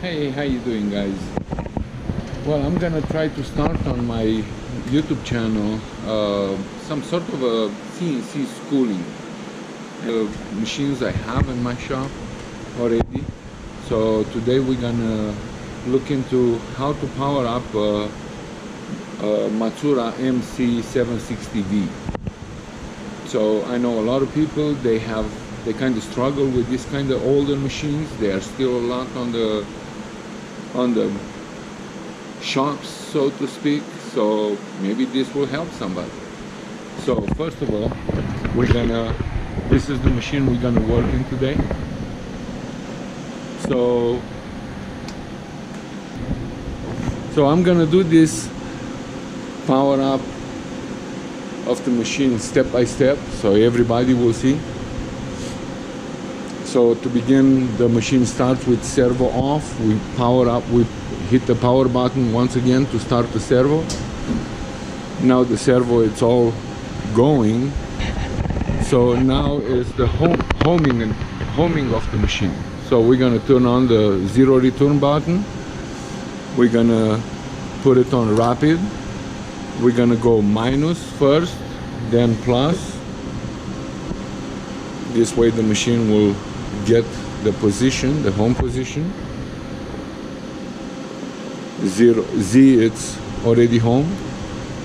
Hey, how you doing, guys? Well, I'm gonna try to start on my YouTube channel some sort of a CNC schooling. The machines I have in my shop already. So today we're gonna look into how to power up a Matsuura MC-760V. So I know a lot of people, they kind of struggle with this kind of older machines. They are still a lot on the shops, so to speak. So maybe this will help somebody. So first of all, this is the machine we're gonna work in today. So I'm gonna do this power up of the machine step by step, so everybody will see. So to begin, the machine starts with servo off. We power up, we hit the power button once again to start the servo. Now the servo, it's all going. So now is the homing of the machine. So we're gonna turn on the zero return button. We're gonna put it on rapid. We're gonna go minus first, then plus. This way the machine will get the position, the home position. Z, it's already home.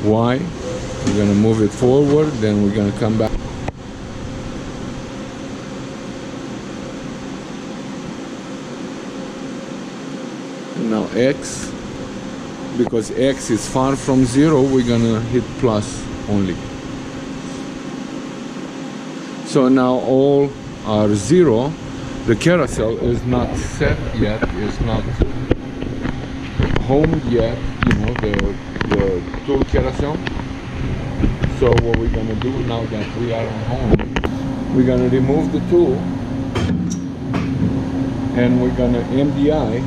Y, we're gonna move it forward, then we're gonna come back. And now X, because X is far from zero, we're gonna hit plus only. So now all are zero. The carousel is not set yet, is not homed yet, you know, the tool carousel. So what we're gonna do now that we are on home, we're gonna remove the tool and we're gonna MDI.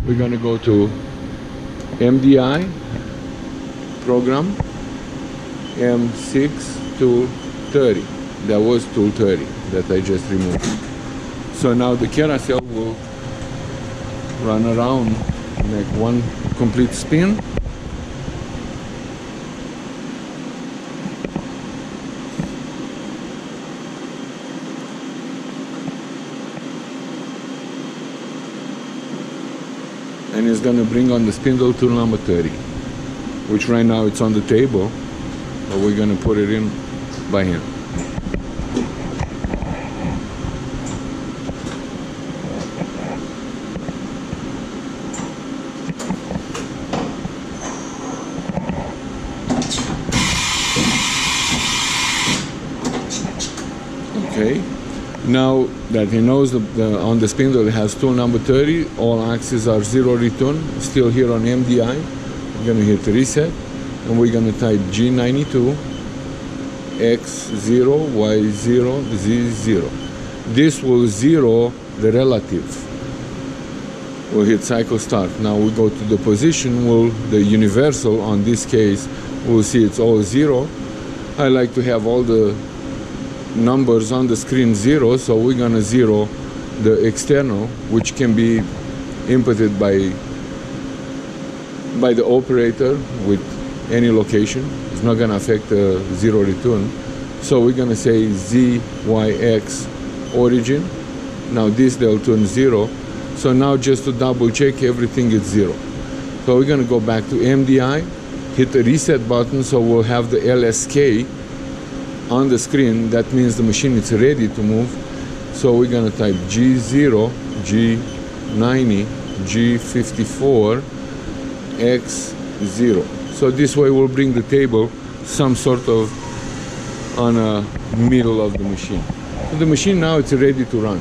We're gonna go to MDI program M6 tool 30. That was tool 30 that I just removed. So now the carousel will run around, make one complete spin. And it's gonna bring on the spindle tool number 30, which right now it's on the table, but we're gonna put it in by hand. Okay, now that he knows on the spindle it has tool number 30, all axes are zero return, still here on MDI. We're gonna hit reset and we're gonna type G92 X0 Y0 Z0. This will zero the relative. We'll hit cycle start. Now we go to the position, the universal on this case, we'll see it's all zero. I like to have all the numbers on the screen zero, so we're gonna zero the external, which can be inputted by the operator with any location. It's not gonna affect the zero return. So we're gonna say ZYX origin. Now this they'll turn zero. So now just to double check, everything is zero. So we're gonna go back to MDI, hit the reset button, so we'll have the LSK on the screen. That means the machine is ready to move. So we're gonna type G0, G90, G54, X0. So this way we'll bring the table some sort of on a middle of the machine. So the machine now it's ready to run.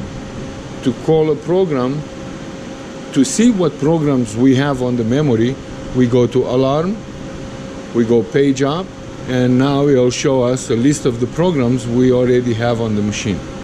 To call a program, to see what programs we have on the memory, we go to alarm, we go page up, and now it'll show us a list of the programs we already have on the machine.